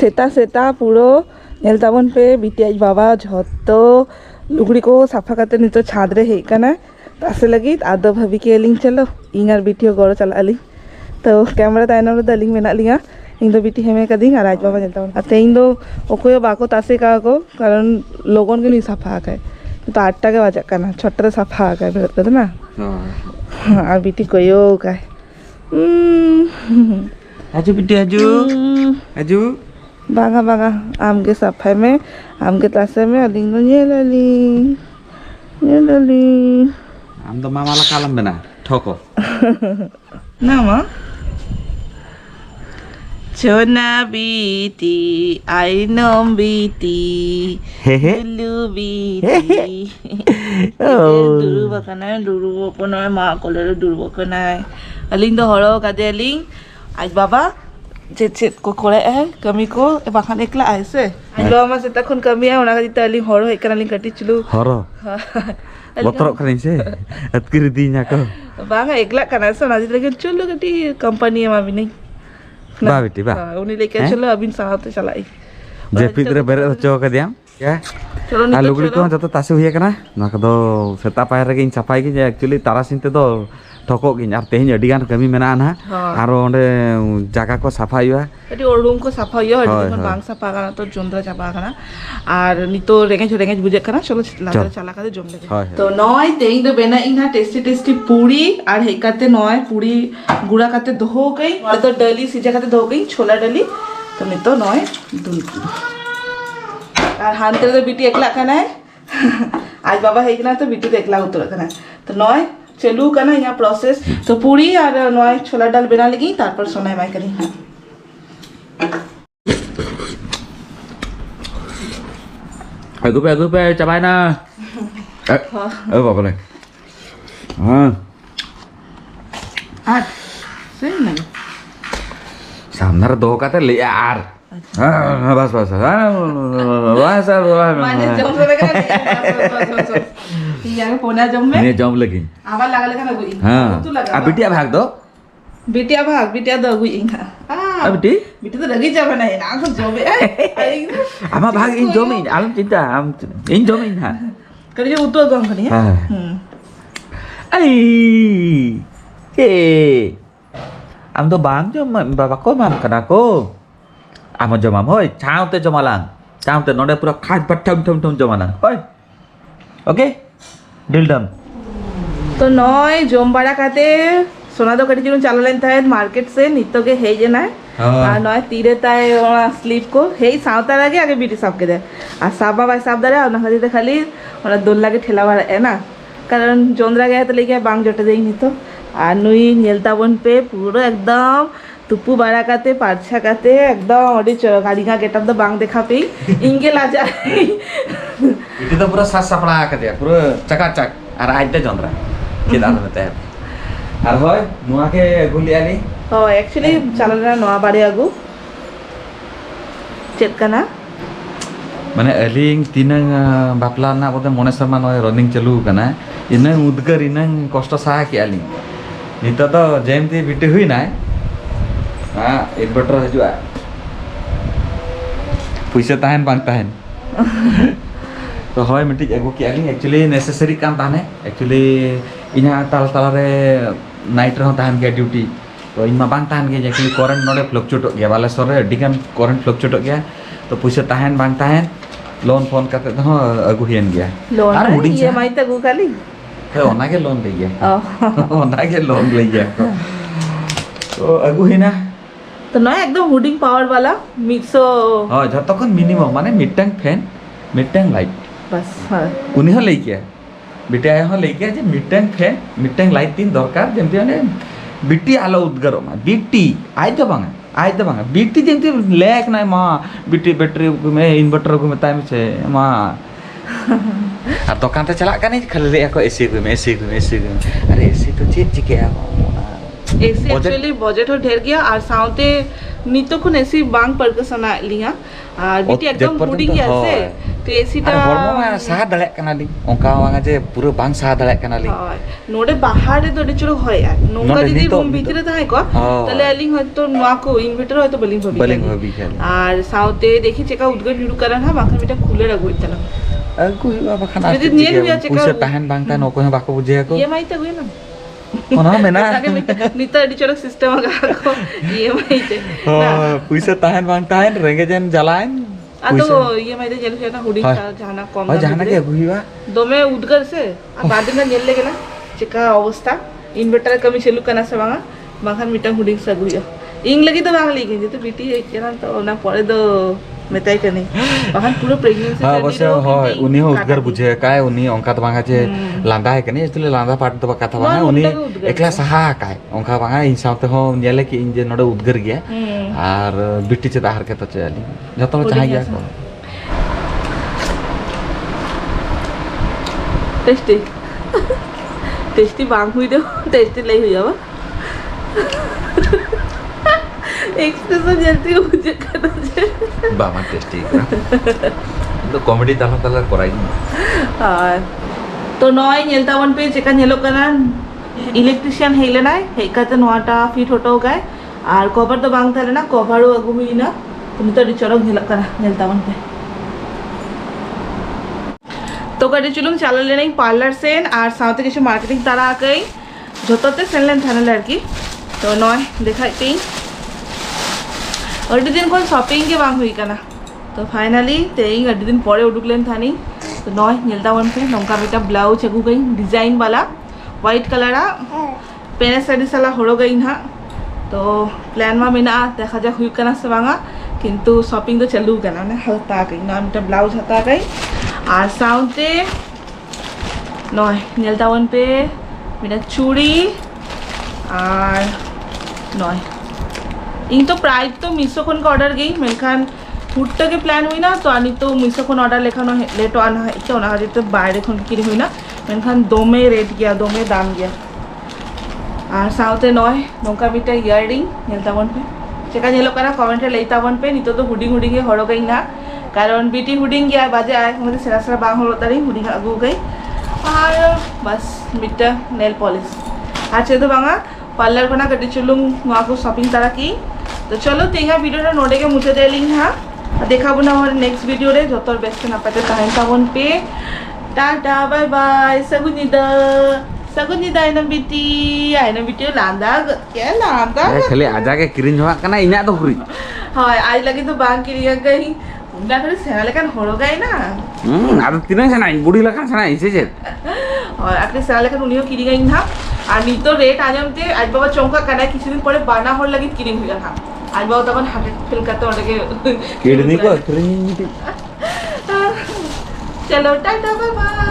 सेता सेता पुरो नेल ताबन पे बीटी आज बाबा झोतो लुगड़ी को साफा करते नितो छाद रे हेक कना तासे लगी आदो भाभी के लिंग चलो इंगार बीटी गड़ो चला ली तो कैमरा तायनम रे दलिंग मेना लिया इन दो बीटी हेमे कदी और आज बाबा नेल ताबन अते इन दो ओकोय बाको तासे का को कारण लोगन के नहीं साफा आके तो 8टा के बजा कना 6टा रे साफा आके भेट कद ना हां और बीटी कोयो का आजू बीटी आजू आजू बागा बागा आम के सफाई में आम के तासे में अलिंग ये लली आम तो मामा ला कालम बेना ठोको ना माँ छोना बीती आई नोम बीती लुलु बीती दुरु बकना दुरु बकना माँ को ले दुरु बकना अलिंग तो हरो कादे अलिंग आज बाबा चेत को कोड़े है कमी को बाखान एकला ऐसे आज बाबा से तखन कमी है उना का अलिंग हरो एकना अलिंग कटी चलू हरो बोतरो करिन से अतकिर दीना को बांगा एकला कना से नाजी लेकिन चलो कटी कंपनी में भी नहीं बा बेटी बा उन्हीं लेके चलो अभी साथ चलाई जेपी रे बेरे चो का दिया क्या चलो आ लुगड़ी को जतो तासे हुई कना ना को सेता पाय रे इन सफाई की एक्चुअली तारासिन ते दो ठोको गिन और तेहन अडी गान कमी मेना ना और ओंडे जगह को सफाई हुआ अडी रूम को सफाई हुआ अडी कोन बांग सफा कना तो जोंद्रा चापा कना और नितो रेंगेज बुझे कना चलो चला का जोम लेके तो नय तेहिं दो बेना इना टेस्टी पूरी और हेकाते नय पूरी गुड़ा काते धो गई और तो डली सिजा काते धो गई छोला डली तो नितो नय दुन और हानते तो बीटी एकला कना है आज बाबा हेकना तो बीटी तो एकला उतर कना तो नय चलू कना यहाँ प्रोसेस तो पूरी और नय छोला डाल बना लगी तारपर सोना माई करी अगु पे चबाई ना ए बाबा ले हां आज सही नहीं सामने दो का ले यार हां बस बस माने जम लगा यहाँ पोना जम में ने जम लगी आवाज लगा ना गुई हां तू लगा आ बिटिया भाग दो बिटिया दो गुई इंगा आ बिटी तो लगी जावे ना ना तो जोबे आमा भाग इन जम इन आलम चिंता हम इन जम इन हां करी जो उतो गम करी हां आई ए am तो bám cho mà bà có mà cả cô mà cho mà thôi chào tới cho mà làm chào tới nó đây pura khai bắt thông cho mà làm thôi ok deal done तो नय जोम बाड़ा खाते सोना दो कटी जुन चाला लेन था मार्केट से नितो के हे जना आ नय तीरे ताय स्लीप को हे सावता लागे आगे बीटी साफ के दे आ साबा बाय साफ दरे और खाली खाली और दोल लागे ठेला वाला है ना कारण जोंद्रा गया तो लेके बांग जटे देई नितो आ नुई नेलता बन पे पूरा एकदम तुपू बाड़ा काते पारछा काते एकदम अडी गाड़ी का गेटअप द बांग देखा पे इंगे लाजा इटी तो पूरा साफ सफड़ा कर दिया पूरा चकाचक और आज दे जोंद्रा केदार में ते और होय नुआ के गुली आली ओ एक्चुअली चलना नुआ बाड़े आगु चेक कना माने अलिंग तीनंग बापला ना बोते मोने शर्मा नय रनिंग चालू कना इने उदगर इने कष्ट सहा के आली नितो तो जेमती बिटी हुई ना हां इन्वर्टर हजुआ पैसा ताहन बांग ताहन तो होय मिटी एगो के आली एक्चुअली नेसेसरी काम ताने एक्चुअली इना ताला रे नाइट रे ताहन के ड्यूटी तो इनमा बांग ताहन के एक्चुअली करंट नोडे फ्लक्चुएट गया बालेश्वर रे डिगन करंट फ्लक्चुएट गया तो पैसा ताहन बांग ताहन लोन फोन करते तो अगु हियन गया लोन और ईएमआई तक गु खाली है ओना के लोन ले गया ओना के लोन ले गया तो अगु हिना तो ना एकदम हुडिंग पावर वाला मिक्सो हां जतखन मिनिमम माने मिडटैंक फैन मिडटैंक लाइट बस हां उनी ह ले गया बेटा ह ले गया जे मिडटैंक फैन मिडटैंक लाइट तीन दरकार जेमति माने बिटी आलो उद्गार मा बिटी आइ तो बांगा बिटी जेमति लेक ना मा बिटी बैटरी में इन्वर्टर को में टाइम से मा आ दुकान ते चला कने खाली को एसी को में अरे एसी तो चीज चिके एसी एक्चुअली बजट हो ढेर गया और साउते नितो को एसी बांग पर के सना लिया और बिटी एकदम हुडिंग ऐसे तो एसीटा हरमो मा साहा दड़े कनाली ओंका वांगा जे पूरा बांग साहा दड़े कनाली হয় নোডে বাহারে তো এটি চলো হয় আর নৌকা নোডে যদি নিতো, রুম ভিতরে থাকে কো তাহলে এলিং হয়তো নোয়াকো ইনভার্টার হয়তো বলিং ভাবি बलिंग होबी खेल আর সাউতে দেখি চেকা উদ্গর নিরু কারণ হা বাকা মিটা খুলে রাখো ইতালাম aku apa kan Jadi niat dia cakap- puisa tahan bang tan oko yang baku buje aku EMI তে হইলাম ono mena আগে নিতা এটি চলো সিস্টেম আগা ইএমআই তে oh puisa tahan bang tahan rengejan jalan আতো ইএমআই তে জেল ফেনা হুডি জানা কম oh jangan lagi aku hiwa দমে উদ্গর সে আর বাদিনা নেলে গেলা চেকা অবস্থা ইনভার্টার কমি সেলু কানা সে বাঙা বাখান মিটা হুডি সাগুইয়া ইং লাগি তো বাঙালি কিন্তু তো বিটি কেনা তো না পরে তো মেতাই কানি বাখান পুরো প্রেগন্যান্সি हाँ बस হয় উনি উদ্গার বুঝে কায় উনি অঙ্কা তো বাঙা যে লান্দা है कनी इसलिए लांदा पाट तो कथा बाङा उनी एकला साहा काय অঙ্কা বাঙা इन साथे हो नेले कि इन जे नडे उद्गार गया আর बिट्टी चे दाहर के तो चली जतो चाह गया को টেস্টি টেস্টি বাং হুই দেও টেস্টি লাই হুই যাবা এক্সপ্রেশন জলদি বুঝে কানা যে बाबा टेस्टी तो कॉमेडी ताला ताला कराई আর তো নয় নেলতাवन पे চেকা নেলো কানা ইলেকট্রিশিয়ান হেইলে নাই হেইকাতে নোয়াটা ফিট হটো গায় আর কভার তো বাং তালে না কভারও আগু হুই না তুমি তো চরক নেলো কানা নেলতাवन पे तो कटे चुलुम चालाले नहीं पार्लर सेन और साथ के मार्केटिंग तारा आ गई जोते सेन लेन थाने लड़की तो नय देखाई अड्डी दिन कोई शॉपिंग के बांग हुई कना तो फाइनली तेई अड्डी दिन परे उडुकलेन थानी तो नय नेलतावन पे नौका बेटा ब्लाउज अगू गई डिजाइन वाला व्हाइट कलर पेने साड़ी साला हड़ो गई ना तो प्लान में मेना देखा जा हुई कना से बांगा किंतु शॉपिंग तो चलू कना ना हता गई ना बेटा ब्लाउज हता गई আর সাউন্ডে নয় নেলতাवन पे मेरा चूड़ी আর নয় इन तो प्राय तो मिसो खन का ऑर्डर गई मेनखान हुट्टा के प्लान हुई ना तो आनी तो मिसो खन ऑर्डर लेखानो लेट आना है तो ना तो बाहर खन किरी हुई ना मेनखान दोमे रेट गया दोमे दाम गया আর সাউতে নয় নৌকা মিটা ইয়াররিং নেলতাवन पे চেকা নেলো কারা কমেন্টে লেইতাवन पे নিতো তো হুডিং হুডিং এ হড়ো গই না कारण बीटी हुडिंग गया बाजे आए मुझे सेरा सेरा बांग होलो तारी हुडिंग आगू गई और बस मिट्टा नेल पॉलिश आज तो बांगा पार्लर को ना कटी चलूँ वहाँ को शॉपिंग तारा की तो चलो तेंगा वीडियो टा नोटे के मुझे दे लिंक हाँ देखा बुना हमारे नेक्स्ट वीडियो रे जो तो बेस्ट ना पाते तावन पे टाटा बाय बाय सगुनिदा आइना बीटी लांदा क्या लांदा खाली आजा के किरिन होआ कना इना तो हुई हाय आज लगी तो बांग किरिया गई उंडा करे सेना लेकिन होड़ो गई ना आदो तीन से नहीं बुढ़ी लगा से नहीं से और आखिर सेना लेकिन उन्हीं को किरी गई ना और नी तो रेट आज हमते आज बाबा चौंका करना किसी दिन परे बाना होड़ लगी किरिंग हुई था आज बाबा तब हार्ट फील करते होने के किडनी को किरिंग चलो टाटा बाय बाय